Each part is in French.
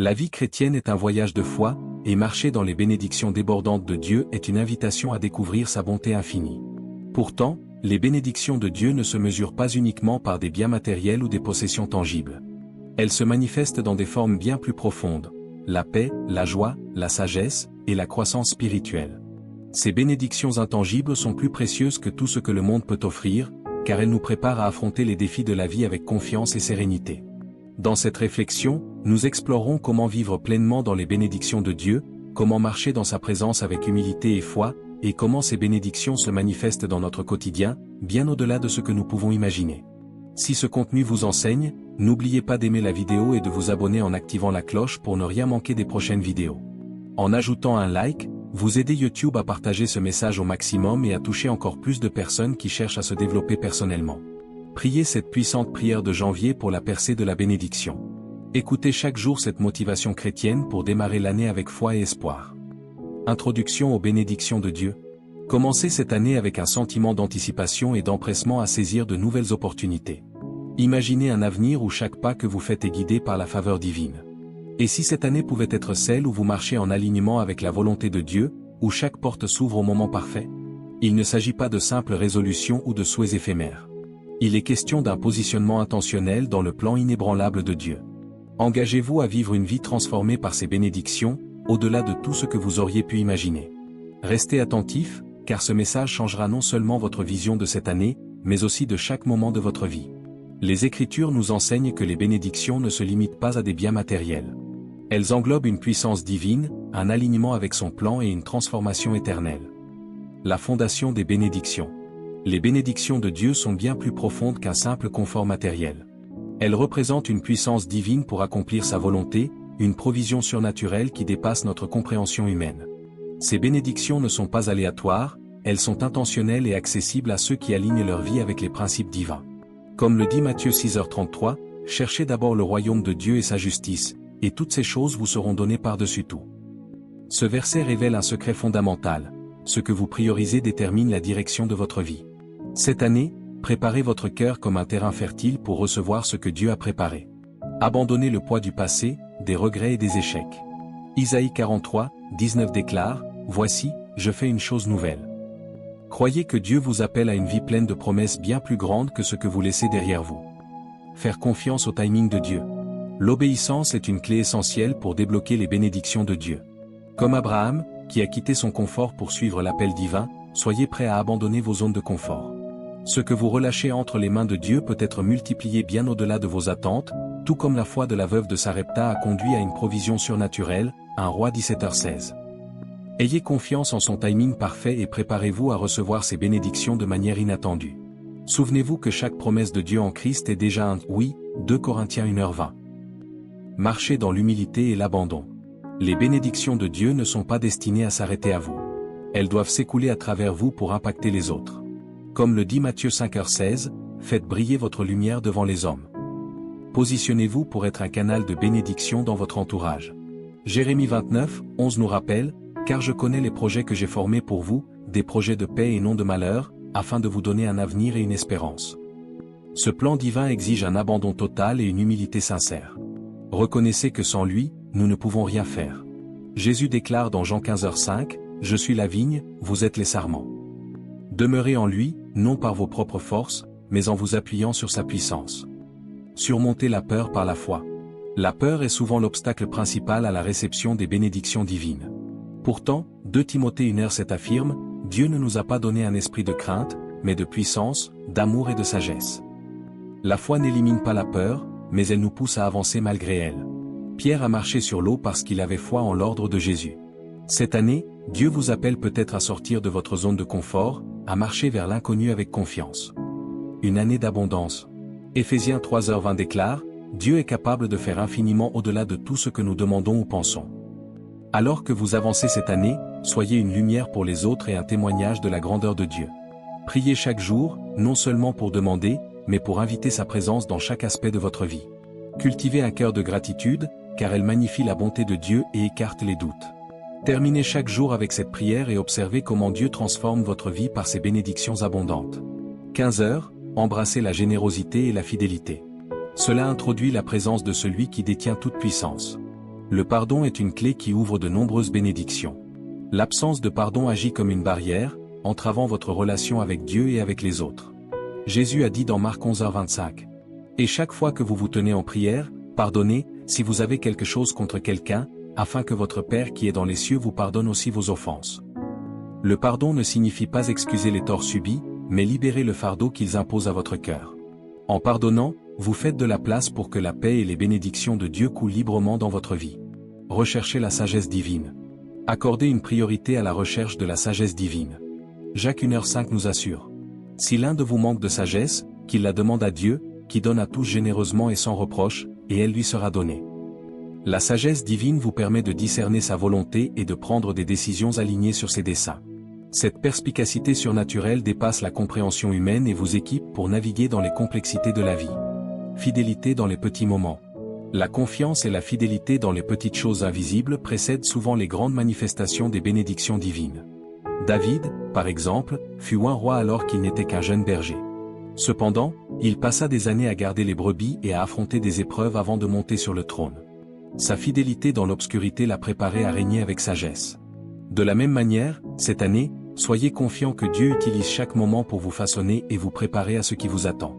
La vie chrétienne est un voyage de foi, et marcher dans les bénédictions débordantes de Dieu est une invitation à découvrir sa bonté infinie. Pourtant, les bénédictions de Dieu ne se mesurent pas uniquement par des biens matériels ou des possessions tangibles. Elles se manifestent dans des formes bien plus profondes: la paix, la joie, la sagesse, et la croissance spirituelle. Ces bénédictions intangibles sont plus précieuses que tout ce que le monde peut offrir, car elles nous préparent à affronter les défis de la vie avec confiance et sérénité. Dans cette réflexion, nous explorerons comment vivre pleinement dans les bénédictions de Dieu, comment marcher dans sa présence avec humilité et foi, et comment ces bénédictions se manifestent dans notre quotidien, bien au-delà de ce que nous pouvons imaginer. Si ce contenu vous enseigne, n'oubliez pas d'aimer la vidéo et de vous abonner en activant la cloche pour ne rien manquer des prochaines vidéos. En ajoutant un like, vous aidez YouTube à partager ce message au maximum et à toucher encore plus de personnes qui cherchent à se développer personnellement. Priez cette puissante prière de janvier pour la percée de la bénédiction. Écoutez chaque jour cette motivation chrétienne pour démarrer l'année avec foi et espoir. Introduction aux bénédictions de Dieu. Commencez cette année avec un sentiment d'anticipation et d'empressement à saisir de nouvelles opportunités. Imaginez un avenir où chaque pas que vous faites est guidé par la faveur divine. Et si cette année pouvait être celle où vous marchez en alignement avec la volonté de Dieu, où chaque porte s'ouvre au moment parfait? Il ne s'agit pas de simples résolutions ou de souhaits éphémères. Il est question d'un positionnement intentionnel dans le plan inébranlable de Dieu. Engagez-vous à vivre une vie transformée par ces bénédictions, au-delà de tout ce que vous auriez pu imaginer. Restez attentifs, car ce message changera non seulement votre vision de cette année, mais aussi de chaque moment de votre vie. Les Écritures nous enseignent que les bénédictions ne se limitent pas à des biens matériels. Elles englobent une puissance divine, un alignement avec son plan et une transformation éternelle. La fondation des bénédictions. Les bénédictions de Dieu sont bien plus profondes qu'un simple confort matériel. Elles représentent une puissance divine pour accomplir sa volonté, une provision surnaturelle qui dépasse notre compréhension humaine. Ces bénédictions ne sont pas aléatoires, elles sont intentionnelles et accessibles à ceux qui alignent leur vie avec les principes divins. Comme le dit Matthieu 6h33, « Cherchez d'abord le royaume de Dieu et sa justice, et toutes ces choses vous seront données par-dessus tout. » Ce verset révèle un secret fondamental: ce que vous priorisez détermine la direction de votre vie. Cette année, préparez votre cœur comme un terrain fertile pour recevoir ce que Dieu a préparé. Abandonnez le poids du passé, des regrets et des échecs. Isaïe 43, 19 déclare: « Voici, je fais une chose nouvelle. » Croyez que Dieu vous appelle à une vie pleine de promesses bien plus grandes que ce que vous laissez derrière vous. Faire confiance au timing de Dieu. L'obéissance est une clé essentielle pour débloquer les bénédictions de Dieu. Comme Abraham, qui a quitté son confort pour suivre l'appel divin, soyez prêts à abandonner vos zones de confort. Ce que vous relâchez entre les mains de Dieu peut être multiplié bien au-delà de vos attentes, tout comme la foi de la veuve de Sarepta a conduit à une provision surnaturelle, 1 Roi 17h16. Ayez confiance en son timing parfait et préparez-vous à recevoir ses bénédictions de manière inattendue. Souvenez-vous que chaque promesse de Dieu en Christ est déjà un « oui », 2 Corinthiens 1h20. Marchez dans l'humilité et l'abandon. Les bénédictions de Dieu ne sont pas destinées à s'arrêter à vous. Elles doivent s'écouler à travers vous pour impacter les autres. Comme le dit Matthieu 5h16, « Faites briller votre lumière devant les hommes. » Positionnez-vous pour être un canal de bénédiction dans votre entourage. Jérémie 29, 11 nous rappelle: « Car je connais les projets que j'ai formés pour vous, des projets de paix et non de malheur, afin de vous donner un avenir et une espérance. » Ce plan divin exige un abandon total et une humilité sincère. Reconnaissez que sans lui, nous ne pouvons rien faire. Jésus déclare dans Jean 15h5, « Je suis la vigne, vous êtes les sarments. » Demeurez en lui, non par vos propres forces, mais en vous appuyant sur sa puissance. Surmontez la peur par la foi. La peur est souvent l'obstacle principal à la réception des bénédictions divines. Pourtant, 2 Timothée 1h7 affirme, « Dieu ne nous a pas donné un esprit de crainte, mais de puissance, d'amour et de sagesse. » La foi n'élimine pas la peur, mais elle nous pousse à avancer malgré elle. Pierre a marché sur l'eau parce qu'il avait foi en l'ordre de Jésus. Cette année, Dieu vous appelle peut-être à sortir de votre zone de confort, à marcher vers l'inconnu avec confiance. Une année d'abondance. Éphésiens 3h20 déclare, « Dieu est capable de faire infiniment au-delà de tout ce que nous demandons ou pensons. » Alors que vous avancez cette année, soyez une lumière pour les autres et un témoignage de la grandeur de Dieu. Priez chaque jour, non seulement pour demander, mais pour inviter sa présence dans chaque aspect de votre vie. Cultivez un cœur de gratitude, car elle magnifie la bonté de Dieu et écarte les doutes. Terminez chaque jour avec cette prière et observez comment Dieu transforme votre vie par ses bénédictions abondantes. 15h, embrassez la générosité et la fidélité. Cela introduit la présence de celui qui détient toute puissance. Le pardon est une clé qui ouvre de nombreuses bénédictions. L'absence de pardon agit comme une barrière, entravant votre relation avec Dieu et avec les autres. Jésus a dit dans Marc 11h25. Et chaque fois que vous vous tenez en prière, pardonnez, si vous avez quelque chose contre quelqu'un, afin que votre Père qui est dans les cieux vous pardonne aussi vos offenses. Le pardon ne signifie pas excuser les torts subis, mais libérer le fardeau qu'ils imposent à votre cœur. En pardonnant, vous faites de la place pour que la paix et les bénédictions de Dieu coulent librement dans votre vie. Recherchez la sagesse divine. Accordez une priorité à la recherche de la sagesse divine. Jacques 1h5 nous assure. Si l'un de vous manque de sagesse, qu'il la demande à Dieu, qui donne à tous généreusement et sans reproche, et elle lui sera donnée. La sagesse divine vous permet de discerner sa volonté et de prendre des décisions alignées sur ses desseins. Cette perspicacité surnaturelle dépasse la compréhension humaine et vous équipe pour naviguer dans les complexités de la vie. Fidélité dans les petits moments. La confiance et la fidélité dans les petites choses invisibles précèdent souvent les grandes manifestations des bénédictions divines. David, par exemple, fut un roi alors qu'il n'était qu'un jeune berger. Cependant, il passa des années à garder les brebis et à affronter des épreuves avant de monter sur le trône. Sa fidélité dans l'obscurité l'a préparé à régner avec sagesse. De la même manière, cette année, soyez confiants que Dieu utilise chaque moment pour vous façonner et vous préparer à ce qui vous attend.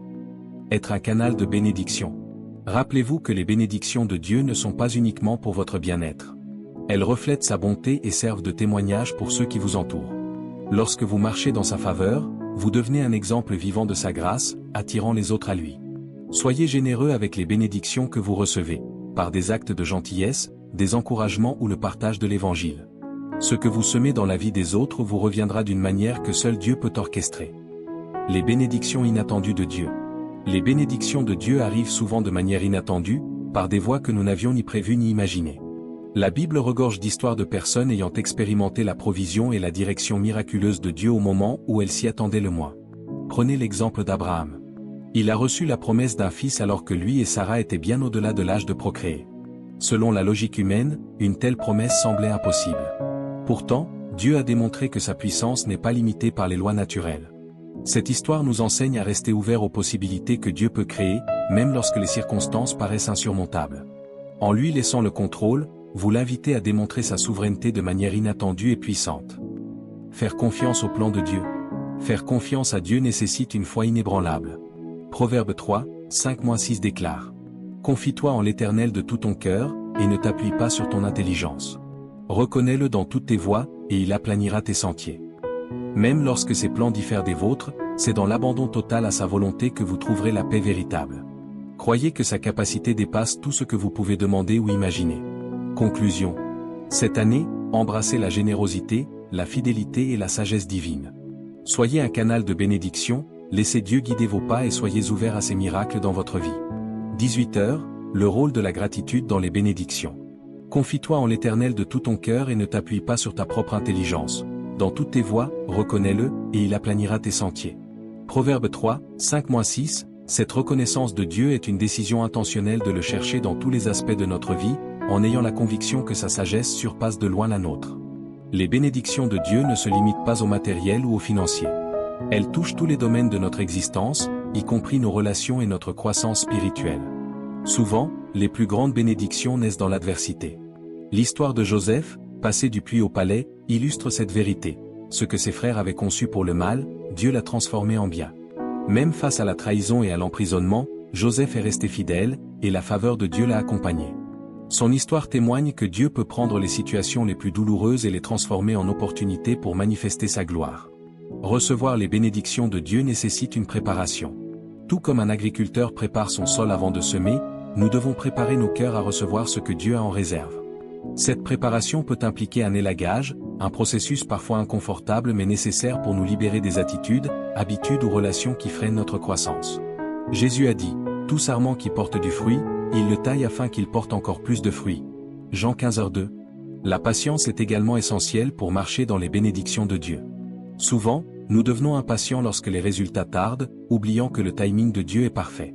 Être un canal de bénédiction. Rappelez-vous que les bénédictions de Dieu ne sont pas uniquement pour votre bien-être. Elles reflètent sa bonté et servent de témoignage pour ceux qui vous entourent. Lorsque vous marchez dans sa faveur, vous devenez un exemple vivant de sa grâce, attirant les autres à lui. Soyez généreux avec les bénédictions que vous recevez, par des actes de gentillesse, des encouragements ou le partage de l'Évangile. Ce que vous semez dans la vie des autres vous reviendra d'une manière que seul Dieu peut orchestrer. Les bénédictions inattendues de Dieu. Les bénédictions de Dieu arrivent souvent de manière inattendue, par des voies que nous n'avions ni prévues ni imaginées. La Bible regorge d'histoires de personnes ayant expérimenté la provision et la direction miraculeuse de Dieu au moment où elles s'y attendaient le moins. Prenez l'exemple d'Abraham. Il a reçu la promesse d'un fils alors que lui et Sarah étaient bien au-delà de l'âge de procréer. Selon la logique humaine, une telle promesse semblait impossible. Pourtant, Dieu a démontré que sa puissance n'est pas limitée par les lois naturelles. Cette histoire nous enseigne à rester ouverts aux possibilités que Dieu peut créer, même lorsque les circonstances paraissent insurmontables. En lui laissant le contrôle, vous l'invitez à démontrer sa souveraineté de manière inattendue et puissante. Faire confiance au plan de Dieu. Faire confiance à Dieu nécessite une foi inébranlable. Proverbe 3, 5-6 déclare. Confie-toi en l'Éternel de tout ton cœur, et ne t'appuie pas sur ton intelligence. Reconnais-le dans toutes tes voies, et il aplanira tes sentiers. Même lorsque ses plans diffèrent des vôtres, c'est dans l'abandon total à sa volonté que vous trouverez la paix véritable. Croyez que sa capacité dépasse tout ce que vous pouvez demander ou imaginer. Conclusion. Cette année, embrassez la générosité, la fidélité et la sagesse divine. Soyez un canal de bénédiction, laissez Dieu guider vos pas et soyez ouverts à ses miracles dans votre vie. 18h, le rôle de la gratitude dans les bénédictions. Confie-toi en l'Éternel de tout ton cœur et ne t'appuie pas sur ta propre intelligence. Dans toutes tes voies, reconnais-le, et il aplanira tes sentiers. Proverbe 3, 5-6, cette reconnaissance de Dieu est une décision intentionnelle de le chercher dans tous les aspects de notre vie, en ayant la conviction que sa sagesse surpasse de loin la nôtre. Les bénédictions de Dieu ne se limitent pas au matériel ou au financier. Elles touchent tous les domaines de notre existence, y compris nos relations et notre croissance spirituelle. Souvent, les plus grandes bénédictions naissent dans l'adversité. L'histoire de Joseph, passé du puits au palais, illustre cette vérité. Ce que ses frères avaient conçu pour le mal, Dieu l'a transformé en bien. Même face à la trahison et à l'emprisonnement, Joseph est resté fidèle, et la faveur de Dieu l'a accompagné. Son histoire témoigne que Dieu peut prendre les situations les plus douloureuses et les transformer en opportunités pour manifester sa gloire. Recevoir les bénédictions de Dieu nécessite une préparation. Tout comme un agriculteur prépare son sol avant de semer, nous devons préparer nos cœurs à recevoir ce que Dieu a en réserve. Cette préparation peut impliquer un élagage, un processus parfois inconfortable mais nécessaire pour nous libérer des attitudes, habitudes ou relations qui freinent notre croissance. Jésus a dit, « Tout sarment qui porte du fruit, il le taille afin qu'il porte encore plus de fruits. » Jean 15h2. La patience est également essentielle pour marcher dans les bénédictions de Dieu. Souvent, nous devenons impatients lorsque les résultats tardent, oubliant que le timing de Dieu est parfait.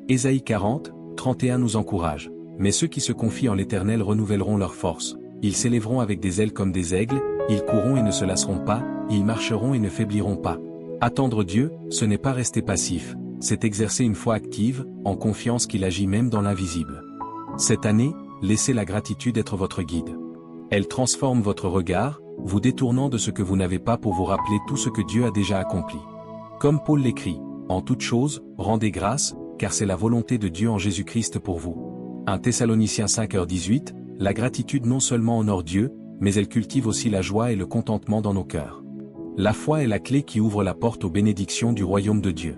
Ésaïe 40, 31 nous encourage. Mais ceux qui se confient en l'Éternel renouvelleront leurs forces. Ils s'élèveront avec des ailes comme des aigles, ils courront et ne se lasseront pas, ils marcheront et ne faibliront pas. Attendre Dieu, ce n'est pas rester passif, c'est exercer une foi active, en confiance qu'il agit même dans l'invisible. Cette année, laissez la gratitude être votre guide. Elle transforme votre regard, vous détournant de ce que vous n'avez pas pour vous rappeler tout ce que Dieu a déjà accompli. Comme Paul l'écrit, « En toute chose, rendez grâce, car c'est la volonté de Dieu en Jésus-Christ pour vous. » 1 Thessaloniciens 5h18, la gratitude non seulement honore Dieu, mais elle cultive aussi la joie et le contentement dans nos cœurs. La foi est la clé qui ouvre la porte aux bénédictions du royaume de Dieu.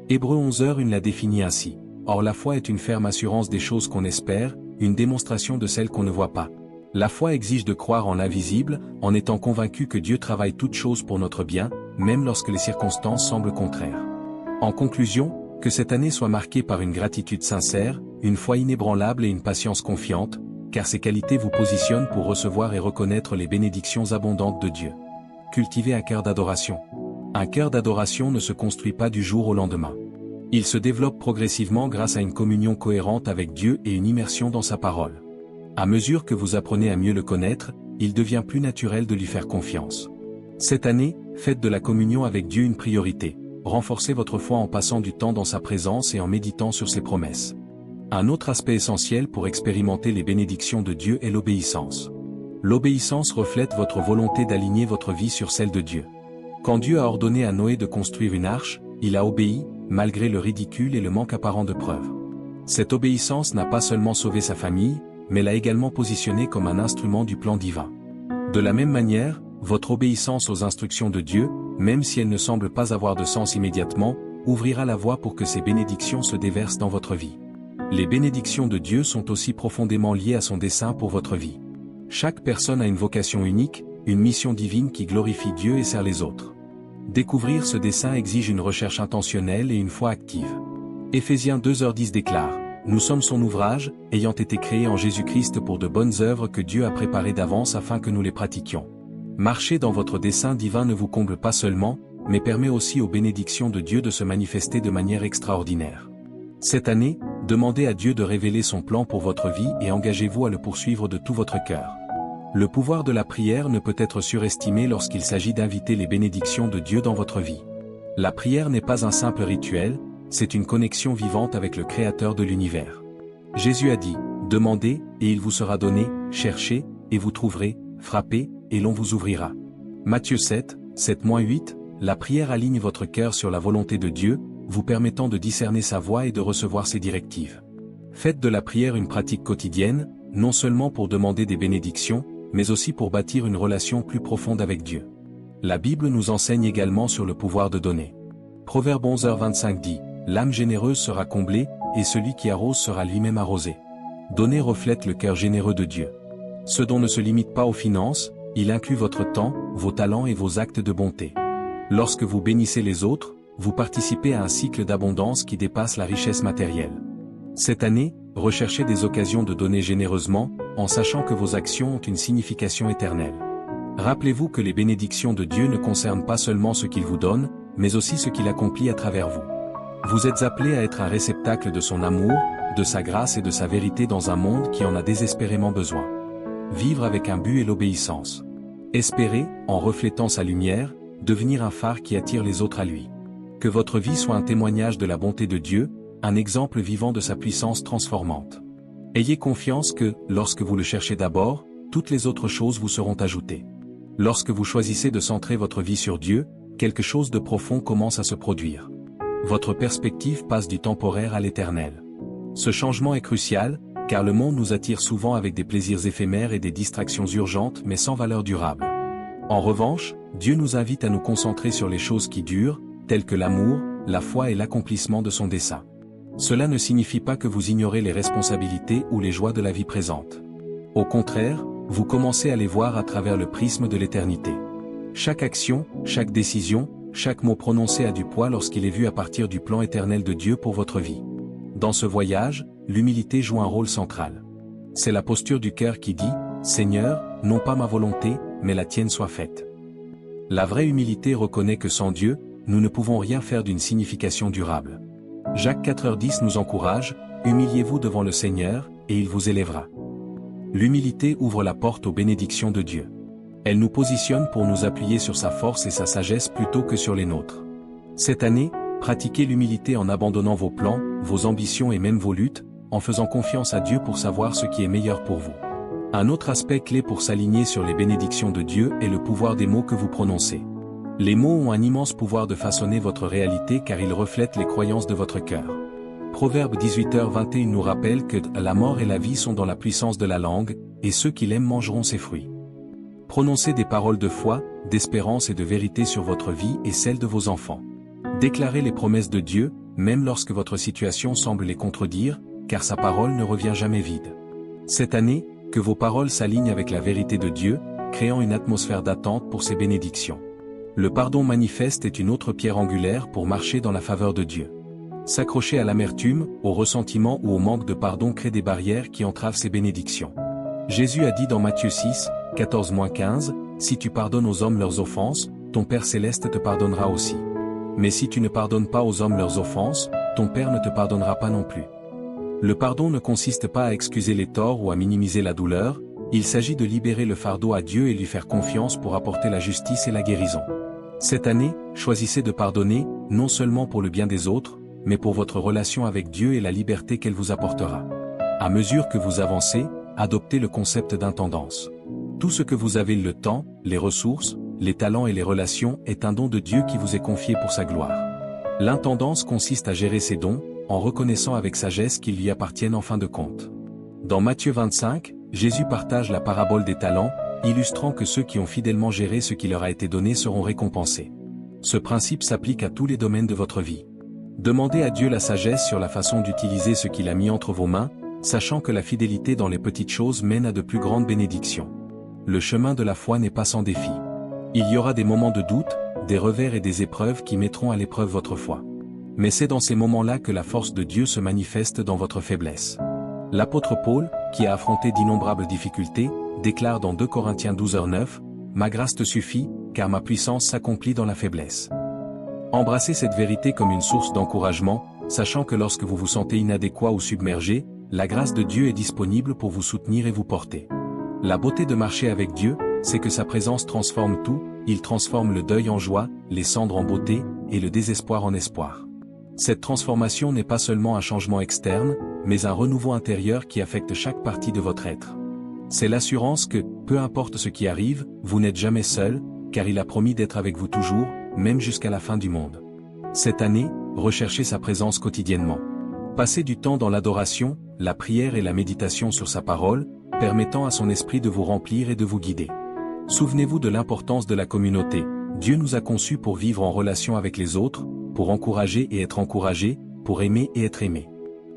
Hébreux 11h1 la définit ainsi. Or la foi est une ferme assurance des choses qu'on espère, une démonstration de celles qu'on ne voit pas. La foi exige de croire en l'invisible, en étant convaincu que Dieu travaille toutes choses pour notre bien, même lorsque les circonstances semblent contraires. En conclusion, que cette année soit marquée par une gratitude sincère, une foi inébranlable et une patience confiante, car ces qualités vous positionnent pour recevoir et reconnaître les bénédictions abondantes de Dieu. Cultivez un cœur d'adoration. Un cœur d'adoration ne se construit pas du jour au lendemain. Il se développe progressivement grâce à une communion cohérente avec Dieu et une immersion dans sa parole. À mesure que vous apprenez à mieux le connaître, il devient plus naturel de lui faire confiance. Cette année, faites de la communion avec Dieu une priorité. Renforcez votre foi en passant du temps dans sa présence et en méditant sur ses promesses. Un autre aspect essentiel pour expérimenter les bénédictions de Dieu est l'obéissance. L'obéissance reflète votre volonté d'aligner votre vie sur celle de Dieu. Quand Dieu a ordonné à Noé de construire une arche, il a obéi, malgré le ridicule et le manque apparent de preuves. Cette obéissance n'a pas seulement sauvé sa famille, mais l'a également positionné comme un instrument du plan divin. De la même manière, votre obéissance aux instructions de Dieu, même si elle ne semble pas avoir de sens immédiatement, ouvrira la voie pour que ces bénédictions se déversent dans votre vie. Les bénédictions de Dieu sont aussi profondément liées à son dessein pour votre vie. Chaque personne a une vocation unique, une mission divine qui glorifie Dieu et sert les autres. Découvrir ce dessein exige une recherche intentionnelle et une foi active. Éphésiens 2h10 déclare: « Nous sommes son ouvrage, ayant été créés en Jésus-Christ pour de bonnes œuvres que Dieu a préparées d'avance afin que nous les pratiquions. » Marcher dans votre dessein divin ne vous comble pas seulement, mais permet aussi aux bénédictions de Dieu de se manifester de manière extraordinaire. Cette année, demandez à Dieu de révéler son plan pour votre vie et engagez-vous à le poursuivre de tout votre cœur. Le pouvoir de la prière ne peut être surestimé lorsqu'il s'agit d'inviter les bénédictions de Dieu dans votre vie. La prière n'est pas un simple rituel, c'est une connexion vivante avec le Créateur de l'univers. Jésus a dit: « Demandez, et il vous sera donné, cherchez, et vous trouverez, frappez, et l'on vous ouvrira. » Matthieu 7, 7-8, la prière aligne votre cœur sur la volonté de Dieu, vous permettant de discerner sa voix et de recevoir ses directives. Faites de la prière une pratique quotidienne, non seulement pour demander des bénédictions, mais aussi pour bâtir une relation plus profonde avec Dieu. La Bible nous enseigne également sur le pouvoir de donner. Proverbe 11h25 dit: « L'âme généreuse sera comblée, et celui qui arrose sera lui-même arrosé. » Donner reflète le cœur généreux de Dieu. Ce don ne se limite pas aux finances, il inclut votre temps, vos talents et vos actes de bonté. Lorsque vous bénissez les autres, vous participez à un cycle d'abondance qui dépasse la richesse matérielle. Cette année, recherchez des occasions de donner généreusement, en sachant que vos actions ont une signification éternelle. Rappelez-vous que les bénédictions de Dieu ne concernent pas seulement ce qu'il vous donne, mais aussi ce qu'il accomplit à travers vous. Vous êtes appelés à être un réceptacle de son amour, de sa grâce et de sa vérité dans un monde qui en a désespérément besoin. Vivre avec un but et l'obéissance. Espérer, en reflétant sa lumière, devenir un phare qui attire les autres à lui. Que votre vie soit un témoignage de la bonté de Dieu, un exemple vivant de sa puissance transformante. Ayez confiance que, lorsque vous le cherchez d'abord, toutes les autres choses vous seront ajoutées. Lorsque vous choisissez de centrer votre vie sur Dieu, quelque chose de profond commence à se produire. Votre perspective passe du temporaire à l'éternel. Ce changement est crucial, car le monde nous attire souvent avec des plaisirs éphémères et des distractions urgentes mais sans valeur durable. En revanche, Dieu nous invite à nous concentrer sur les choses qui durent, telles que l'amour, la foi et l'accomplissement de son dessein. Cela ne signifie pas que vous ignorez les responsabilités ou les joies de la vie présente. Au contraire, vous commencez à les voir à travers le prisme de l'éternité. Chaque action, chaque décision, chaque mot prononcé a du poids lorsqu'il est vu à partir du plan éternel de Dieu pour votre vie. Dans ce voyage, l'humilité joue un rôle central. C'est la posture du cœur qui dit: « Seigneur, non pas ma volonté, mais la tienne soit faite. » La vraie humilité reconnaît que sans Dieu, nous ne pouvons rien faire d'une signification durable. Jacques 4h10 nous encourage: « Humiliez-vous devant le Seigneur, et il vous élèvera. » L'humilité ouvre la porte aux bénédictions de Dieu. Elle nous positionne pour nous appuyer sur sa force et sa sagesse plutôt que sur les nôtres. Cette année, pratiquez l'humilité en abandonnant vos plans, vos ambitions et même vos luttes, en faisant confiance à Dieu pour savoir ce qui est meilleur pour vous. Un autre aspect clé pour s'aligner sur les bénédictions de Dieu est le pouvoir des mots que vous prononcez. Les mots ont un immense pouvoir de façonner votre réalité car ils reflètent les croyances de votre cœur. Proverbe 18h21 nous rappelle que la mort et la vie sont dans la puissance de la langue, et ceux qui l'aiment mangeront ses fruits. Prononcez des paroles de foi, d'espérance et de vérité sur votre vie et celle de vos enfants. Déclarez les promesses de Dieu, même lorsque votre situation semble les contredire, car sa parole ne revient jamais vide. Cette année, que vos paroles s'alignent avec la vérité de Dieu, créant une atmosphère d'attente pour ses bénédictions. Le pardon manifeste est une autre pierre angulaire pour marcher dans la faveur de Dieu. S'accrocher à l'amertume, au ressentiment ou au manque de pardon crée des barrières qui entravent ses bénédictions. Jésus a dit dans Matthieu 6, 14-15, « Si tu pardonnes aux hommes leurs offenses, ton Père céleste te pardonnera aussi. Mais si tu ne pardonnes pas aux hommes leurs offenses, ton Père ne te pardonnera pas non plus. » Le pardon ne consiste pas à excuser les torts ou à minimiser la douleur, il s'agit de libérer le fardeau à Dieu et lui faire confiance pour apporter la justice et la guérison. Cette année, choisissez de pardonner, non seulement pour le bien des autres, mais pour votre relation avec Dieu et la liberté qu'elle vous apportera. À mesure que vous avancez, adoptez le concept d'intendance. Tout ce que vous avez, le temps, les ressources, les talents et les relations est un don de Dieu qui vous est confié pour sa gloire. L'intendance consiste à gérer ses dons, en reconnaissant avec sagesse qu'ils lui appartiennent en fin de compte. Dans Matthieu 25, Jésus partage la parabole des talents, illustrant que ceux qui ont fidèlement géré ce qui leur a été donné seront récompensés. Ce principe s'applique à tous les domaines de votre vie. Demandez à Dieu la sagesse sur la façon d'utiliser ce qu'il a mis entre vos mains, sachant que la fidélité dans les petites choses mène à de plus grandes bénédictions. Le chemin de la foi n'est pas sans défi. Il y aura des moments de doute, des revers et des épreuves qui mettront à l'épreuve votre foi. Mais c'est dans ces moments-là que la force de Dieu se manifeste dans votre faiblesse. L'apôtre Paul, qui a affronté d'innombrables difficultés, déclare dans 2 Corinthiens 12h9, « Ma grâce te suffit, car ma puissance s'accomplit dans la faiblesse. » Embrassez cette vérité comme une source d'encouragement, sachant que lorsque vous vous sentez inadéquat ou submergé, la grâce de Dieu est disponible pour vous soutenir et vous porter. La beauté de marcher avec Dieu, c'est que sa présence transforme tout, il transforme le deuil en joie, les cendres en beauté, et le désespoir en espoir. Cette transformation n'est pas seulement un changement externe, mais un renouveau intérieur qui affecte chaque partie de votre être. C'est l'assurance que, peu importe ce qui arrive, vous n'êtes jamais seul, car il a promis d'être avec vous toujours, même jusqu'à la fin du monde. Cette année, recherchez sa présence quotidiennement. Passez du temps dans l'adoration, la prière et la méditation sur sa parole, permettant à son esprit de vous remplir et de vous guider. Souvenez-vous de l'importance de la communauté. Dieu nous a conçus pour vivre en relation avec les autres, pour encourager et être encouragés, pour aimer et être aimés.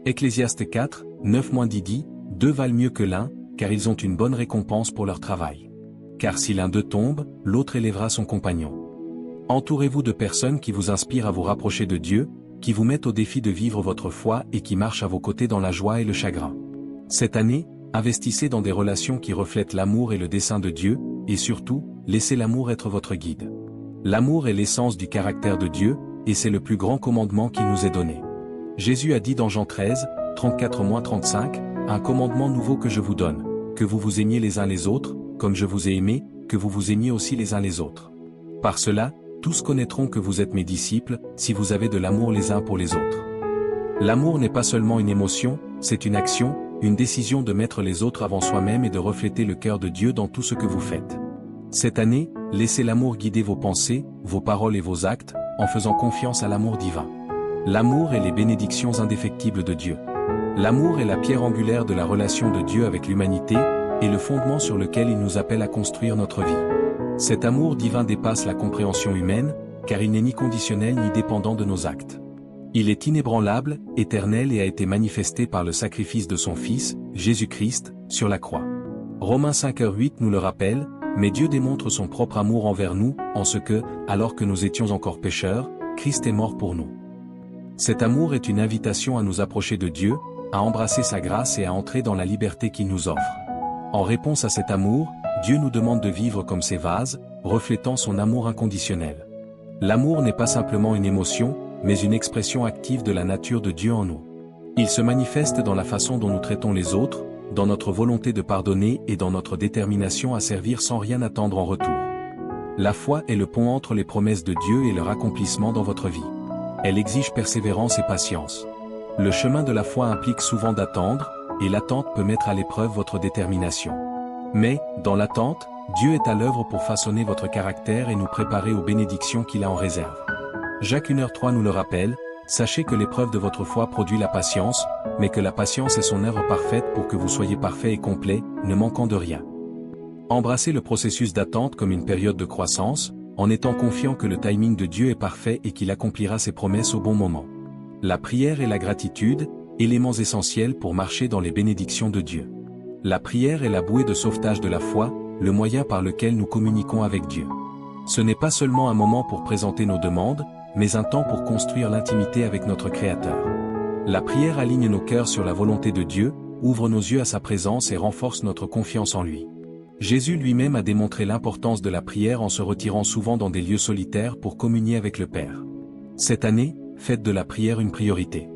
Ecclésiaste 4, 9-10 dit, « Deux valent mieux que l'un, car ils ont une bonne récompense pour leur travail. Car si l'un d'eux tombe, l'autre élèvera son compagnon. » Entourez-vous de personnes qui vous inspirent à vous rapprocher de Dieu, qui vous mettent au défi de vivre votre foi et qui marchent à vos côtés dans la joie et le chagrin. Cette année, investissez dans des relations qui reflètent l'amour et le dessein de Dieu, et surtout, laissez l'amour être votre guide. L'amour est l'essence du caractère de Dieu, et c'est le plus grand commandement qui nous est donné. Jésus a dit dans Jean 13, 34-35, « Un commandement nouveau que je vous donne, que vous vous aimiez les uns les autres, comme je vous ai aimé, que vous vous aimiez aussi les uns les autres. Par cela, tous connaîtront que vous êtes mes disciples, si vous avez de l'amour les uns pour les autres. » L'amour n'est pas seulement une émotion, c'est une action, une décision de mettre les autres avant soi-même et de refléter le cœur de Dieu dans tout ce que vous faites. Cette année, laissez l'amour guider vos pensées, vos paroles et vos actes, en faisant confiance à l'amour divin. L'amour est les bénédictions indéfectibles de Dieu. L'amour est la pierre angulaire de la relation de Dieu avec l'humanité, et le fondement sur lequel il nous appelle à construire notre vie. Cet amour divin dépasse la compréhension humaine, car il n'est ni conditionnel ni dépendant de nos actes. Il est inébranlable, éternel et a été manifesté par le sacrifice de son Fils, Jésus-Christ, sur la croix. Romains 5h8 nous le rappelle, mais Dieu démontre son propre amour envers nous, en ce que, alors que nous étions encore pécheurs, Christ est mort pour nous. Cet amour est une invitation à nous approcher de Dieu, à embrasser sa grâce et à entrer dans la liberté qu'il nous offre. En réponse à cet amour, Dieu nous demande de vivre comme ces vases, reflétant son amour inconditionnel. L'amour n'est pas simplement une émotion, mais une expression active de la nature de Dieu en nous. Il se manifeste dans la façon dont nous traitons les autres, dans notre volonté de pardonner et dans notre détermination à servir sans rien attendre en retour. La foi est le pont entre les promesses de Dieu et leur accomplissement dans votre vie. Elle exige persévérance et patience. Le chemin de la foi implique souvent d'attendre, et l'attente peut mettre à l'épreuve votre détermination. Mais, dans l'attente, Dieu est à l'œuvre pour façonner votre caractère et nous préparer aux bénédictions qu'il a en réserve. Jacques 1h3 nous le rappelle, sachez que l'épreuve de votre foi produit la patience, mais que la patience est son œuvre parfaite pour que vous soyez parfait et complet, ne manquant de rien. Embrassez le processus d'attente comme une période de croissance, en étant confiant que le timing de Dieu est parfait et qu'il accomplira ses promesses au bon moment. La prière et la gratitude, éléments essentiels pour marcher dans les bénédictions de Dieu. La prière est la bouée de sauvetage de la foi, le moyen par lequel nous communiquons avec Dieu. Ce n'est pas seulement un moment pour présenter nos demandes, mais un temps pour construire l'intimité avec notre Créateur. La prière aligne nos cœurs sur la volonté de Dieu, ouvre nos yeux à sa présence et renforce notre confiance en lui. Jésus lui-même a démontré l'importance de la prière en se retirant souvent dans des lieux solitaires pour communier avec le Père. Cette année, faites de la prière une priorité.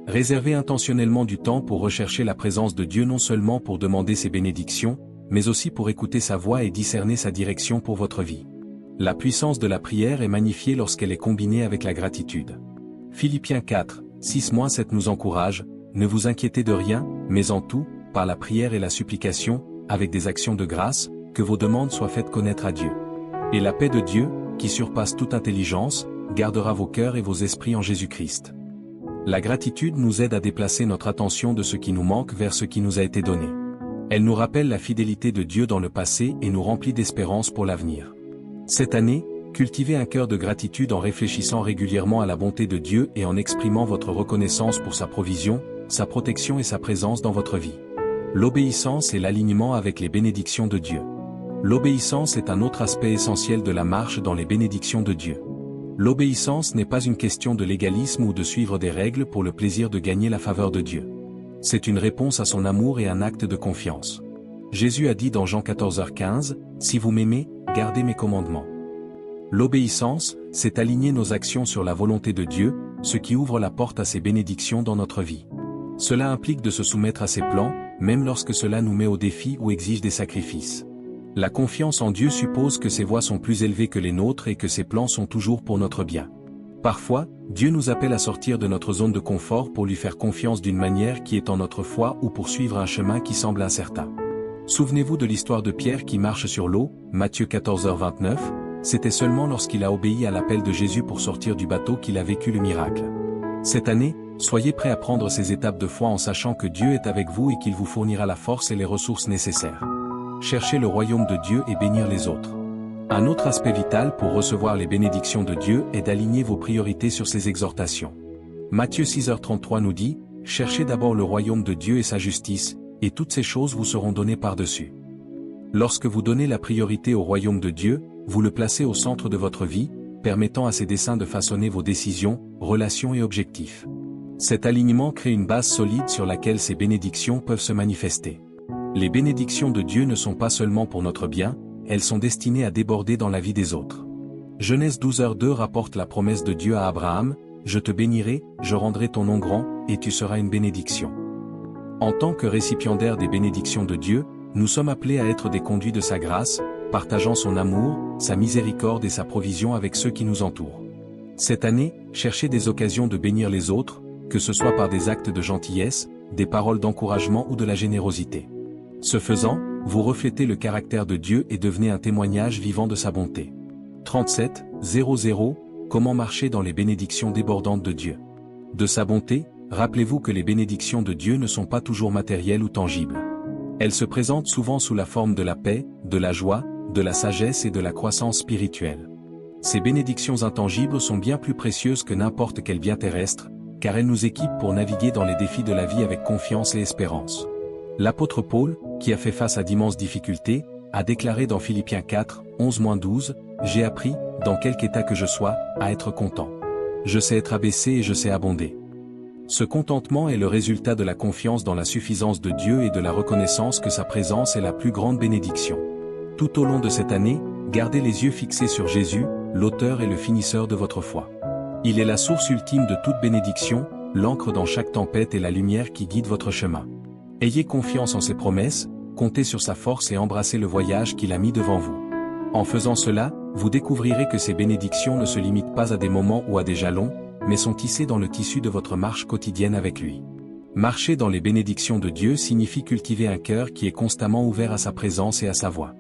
Réservez intentionnellement du temps pour rechercher la présence de Dieu non seulement pour demander ses bénédictions, mais aussi pour écouter sa voix et discerner sa direction pour votre vie. La puissance de la prière est magnifiée lorsqu'elle est combinée avec la gratitude. Philippiens 4, 6-7 nous encourage, ne vous inquiétez de rien, mais en tout, par la prière et la supplication, avec des actions de grâce, que vos demandes soient faites connaître à Dieu. Et la paix de Dieu, qui surpasse toute intelligence, gardera vos cœurs et vos esprits en Jésus-Christ. La gratitude nous aide à déplacer notre attention de ce qui nous manque vers ce qui nous a été donné. Elle nous rappelle la fidélité de Dieu dans le passé et nous remplit d'espérance pour l'avenir. Cette année, cultivez un cœur de gratitude en réfléchissant régulièrement à la bonté de Dieu et en exprimant votre reconnaissance pour sa provision, sa protection et sa présence dans votre vie. L'obéissance et l'alignement avec les bénédictions de Dieu. L'obéissance est un autre aspect essentiel de la marche dans les bénédictions de Dieu. L'obéissance n'est pas une question de légalisme ou de suivre des règles pour le plaisir de gagner la faveur de Dieu. C'est une réponse à son amour et un acte de confiance. Jésus a dit dans Jean 14h15, « Si vous m'aimez, gardez mes commandements. » L'obéissance, c'est aligner nos actions sur la volonté de Dieu, ce qui ouvre la porte à ses bénédictions dans notre vie. Cela implique de se soumettre à ses plans, même lorsque cela nous met au défi ou exige des sacrifices. La confiance en Dieu suppose que ses voies sont plus élevées que les nôtres et que ses plans sont toujours pour notre bien. Parfois, Dieu nous appelle à sortir de notre zone de confort pour lui faire confiance d'une manière qui est en notre foi ou pour suivre un chemin qui semble incertain. Souvenez-vous de l'histoire de Pierre qui marche sur l'eau, Matthieu 14h29, c'était seulement lorsqu'il a obéi à l'appel de Jésus pour sortir du bateau qu'il a vécu le miracle. Cette année, soyez prêts à prendre ces étapes de foi en sachant que Dieu est avec vous et qu'il vous fournira la force et les ressources nécessaires. Cherchez le royaume de Dieu et bénir les autres. Un autre aspect vital pour recevoir les bénédictions de Dieu est d'aligner vos priorités sur ses exhortations. Matthieu 6h33 nous dit, « Cherchez d'abord le royaume de Dieu et sa justice, et toutes ces choses vous seront données par-dessus. » Lorsque vous donnez la priorité au royaume de Dieu, vous le placez au centre de votre vie, permettant à ses desseins de façonner vos décisions, relations et objectifs. Cet alignement crée une base solide sur laquelle ces bénédictions peuvent se manifester. Les bénédictions de Dieu ne sont pas seulement pour notre bien, elles sont destinées à déborder dans la vie des autres. Genèse 12h2 rapporte la promesse de Dieu à Abraham, « Je te bénirai, je rendrai ton nom grand, et tu seras une bénédiction. » En tant que récipiendaires des bénédictions de Dieu, nous sommes appelés à être des conduits de sa grâce, partageant son amour, sa miséricorde et sa provision avec ceux qui nous entourent. Cette année, cherchez des occasions de bénir les autres, que ce soit par des actes de gentillesse, des paroles d'encouragement ou de la générosité. Ce faisant, vous reflétez le caractère de Dieu et devenez un témoignage vivant de sa bonté. 37-00 Comment marcher dans les bénédictions débordantes de Dieu? De sa bonté, rappelez-vous que les bénédictions de Dieu ne sont pas toujours matérielles ou tangibles. Elles se présentent souvent sous la forme de la paix, de la joie, de la sagesse et de la croissance spirituelle. Ces bénédictions intangibles sont bien plus précieuses que n'importe quel bien terrestre, car elles nous équipent pour naviguer dans les défis de la vie avec confiance et espérance. L'apôtre Paul, qui a fait face à d'immenses difficultés, a déclaré dans Philippiens 4, 11-12, « J'ai appris, dans quelque état que je sois, à être content. Je sais être abaissé et je sais abonder. » Ce contentement est le résultat de la confiance dans la suffisance de Dieu et de la reconnaissance que sa présence est la plus grande bénédiction. Tout au long de cette année, gardez les yeux fixés sur Jésus, l'auteur et le finisseur de votre foi. Il est la source ultime de toute bénédiction, l'ancre dans chaque tempête et la lumière qui guide votre chemin. Ayez confiance en ses promesses, comptez sur sa force et embrassez le voyage qu'il a mis devant vous. En faisant cela, vous découvrirez que ces bénédictions ne se limitent pas à des moments ou à des jalons, mais sont tissés dans le tissu de votre marche quotidienne avec lui. Marcher dans les bénédictions de Dieu signifie cultiver un cœur qui est constamment ouvert à sa présence et à sa voix.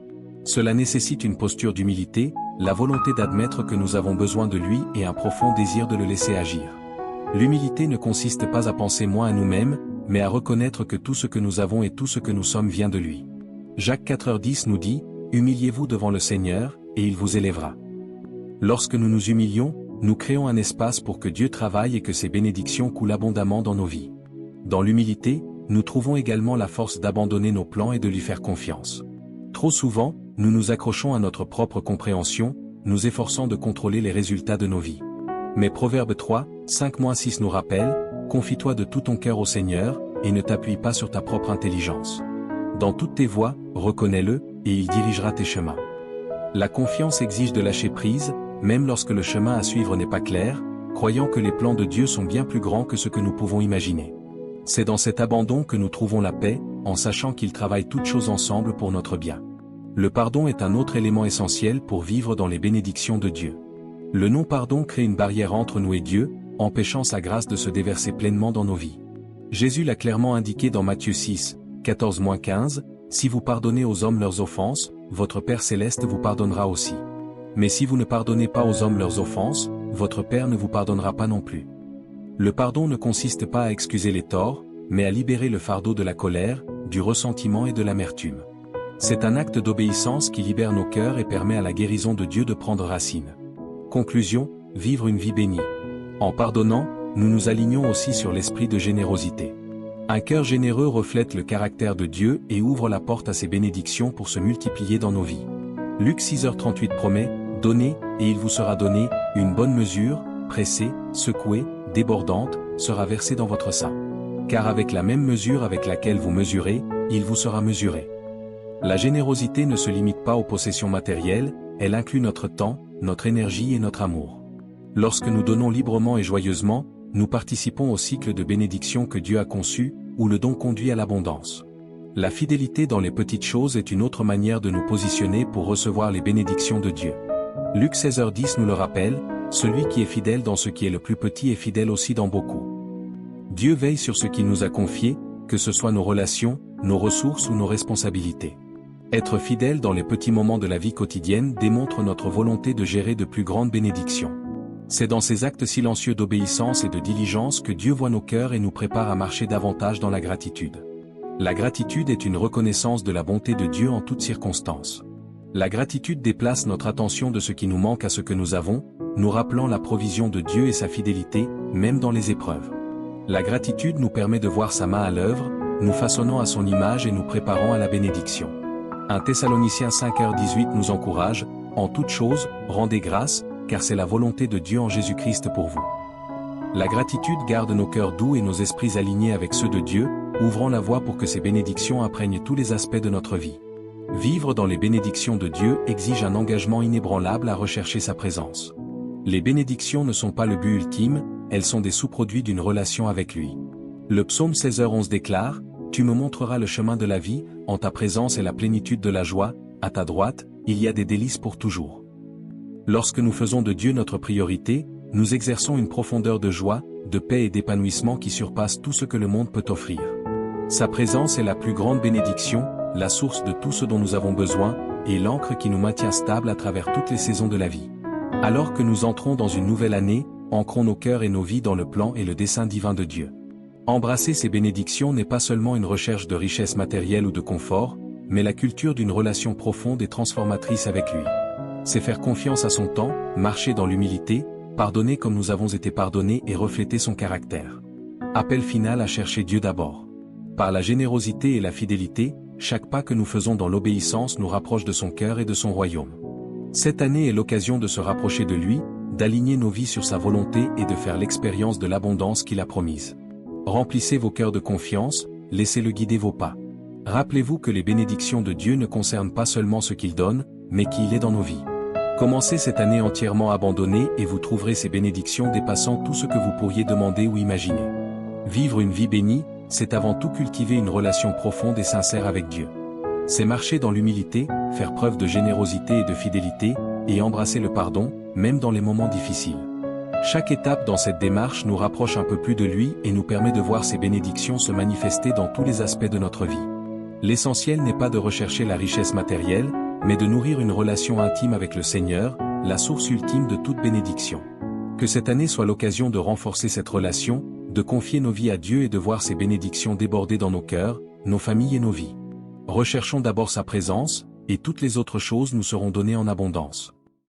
Cela nécessite une posture d'humilité, la volonté d'admettre que nous avons besoin de lui et un profond désir de le laisser agir. L'humilité ne consiste pas à penser moins à nous-mêmes, mais à reconnaître que tout ce que nous avons et tout ce que nous sommes vient de lui. Jacques 4,10 nous dit, « Humiliez-vous devant le Seigneur, et il vous élèvera. » Lorsque nous nous humilions, nous créons un espace pour que Dieu travaille et que ses bénédictions coulent abondamment dans nos vies. Dans l'humilité, nous trouvons également la force d'abandonner nos plans et de lui faire confiance. Trop souvent, nous nous accrochons à notre propre compréhension, nous efforçant de contrôler les résultats de nos vies. Mais Proverbe 3, 5-6 nous rappelle, « Confie-toi de tout ton cœur au Seigneur, et ne t'appuie pas sur ta propre intelligence. Dans toutes tes voies, reconnais-le, et il dirigera tes chemins. » La confiance exige de lâcher prise, même lorsque le chemin à suivre n'est pas clair, croyant que les plans de Dieu sont bien plus grands que ce que nous pouvons imaginer. C'est dans cet abandon que nous trouvons la paix, en sachant qu'il travaille toutes choses ensemble pour notre bien. Le pardon est un autre élément essentiel pour vivre dans les bénédictions de Dieu. Le non-pardon crée une barrière entre nous et Dieu, empêchant sa grâce de se déverser pleinement dans nos vies. Jésus l'a clairement indiqué dans Matthieu 6, 14-15, « Si vous pardonnez aux hommes leurs offenses, votre Père céleste vous pardonnera aussi. Mais si vous ne pardonnez pas aux hommes leurs offenses, votre Père ne vous pardonnera pas non plus. » Le pardon ne consiste pas à excuser les torts, mais à libérer le fardeau de la colère, du ressentiment et de l'amertume. C'est un acte d'obéissance qui libère nos cœurs et permet à la guérison de Dieu de prendre racine. Conclusion, vivre une vie bénie. En pardonnant, nous nous alignons aussi sur l'esprit de générosité. Un cœur généreux reflète le caractère de Dieu et ouvre la porte à ses bénédictions pour se multiplier dans nos vies. Luc 6h38 promet, « Donnez, et il vous sera donné, une bonne mesure, pressée, secouée, débordante, sera versée dans votre sein. Car avec la même mesure avec laquelle vous mesurez, il vous sera mesuré. » La générosité ne se limite pas aux possessions matérielles, elle inclut notre temps, notre énergie et notre amour. Lorsque nous donnons librement et joyeusement, nous participons au cycle de bénédiction que Dieu a conçu, où le don conduit à l'abondance. La fidélité dans les petites choses est une autre manière de nous positionner pour recevoir les bénédictions de Dieu. Luc 16h10 nous le rappelle, « Celui qui est fidèle dans ce qui est le plus petit est fidèle aussi dans beaucoup. » Dieu veille sur ce qu'il nous a confié, que ce soit nos relations, nos ressources ou nos responsabilités. Être fidèle dans les petits moments de la vie quotidienne démontre notre volonté de gérer de plus grandes bénédictions. C'est dans ces actes silencieux d'obéissance et de diligence que Dieu voit nos cœurs et nous prépare à marcher davantage dans la gratitude. La gratitude est une reconnaissance de la bonté de Dieu en toutes circonstances. La gratitude déplace notre attention de ce qui nous manque à ce que nous avons, nous rappelant la provision de Dieu et sa fidélité, même dans les épreuves. La gratitude nous permet de voir sa main à l'œuvre, nous façonnant à son image et nous préparant à la bénédiction. 1 Thessaloniciens 5h18 nous encourage, « En toutes choses, rendez grâce, car c'est la volonté de Dieu en Jésus-Christ pour vous. » La gratitude garde nos cœurs doux et nos esprits alignés avec ceux de Dieu, ouvrant la voie pour que ces bénédictions imprègnent tous les aspects de notre vie. Vivre dans les bénédictions de Dieu exige un engagement inébranlable à rechercher sa présence. Les bénédictions ne sont pas le but ultime, elles sont des sous-produits d'une relation avec lui. Le psaume 16h11 déclare, « Tu me montreras le chemin de la vie, en ta présence est la plénitude de la joie, à ta droite, il y a des délices pour toujours. » Lorsque nous faisons de Dieu notre priorité, nous exerçons une profondeur de joie, de paix et d'épanouissement qui surpasse tout ce que le monde peut offrir. Sa présence est la plus grande bénédiction, la source de tout ce dont nous avons besoin, et l'ancre qui nous maintient stables à travers toutes les saisons de la vie. Alors que nous entrons dans une nouvelle année, ancrons nos cœurs et nos vies dans le plan et le dessein divin de Dieu. Embrasser ces bénédictions n'est pas seulement une recherche de richesse matérielle ou de confort, mais la culture d'une relation profonde et transformatrice avec lui. C'est faire confiance à son temps, marcher dans l'humilité, pardonner comme nous avons été pardonnés et refléter son caractère. Appel final à chercher Dieu d'abord. Par la générosité et la fidélité, chaque pas que nous faisons dans l'obéissance nous rapproche de son cœur et de son royaume. Cette année est l'occasion de se rapprocher de lui, d'aligner nos vies sur sa volonté et de faire l'expérience de l'abondance qu'il a promise. Remplissez vos cœurs de confiance, laissez-le guider vos pas. Rappelez-vous que les bénédictions de Dieu ne concernent pas seulement ce qu'il donne, mais qui il est dans nos vies. Commencez cette année entièrement abandonnée et vous trouverez ces bénédictions dépassant tout ce que vous pourriez demander ou imaginer. Vivre une vie bénie, c'est avant tout cultiver une relation profonde et sincère avec Dieu. C'est marcher dans l'humilité, faire preuve de générosité et de fidélité, et embrasser le pardon, même dans les moments difficiles. Chaque étape dans cette démarche nous rapproche un peu plus de lui et nous permet de voir ses bénédictions se manifester dans tous les aspects de notre vie. L'essentiel n'est pas de rechercher la richesse matérielle, mais de nourrir une relation intime avec le Seigneur, la source ultime de toute bénédiction. Que cette année soit l'occasion de renforcer cette relation, de confier nos vies à Dieu et de voir ses bénédictions déborder dans nos cœurs, nos familles et nos vies. Recherchons d'abord sa présence, et toutes les autres choses nous seront données en abondance.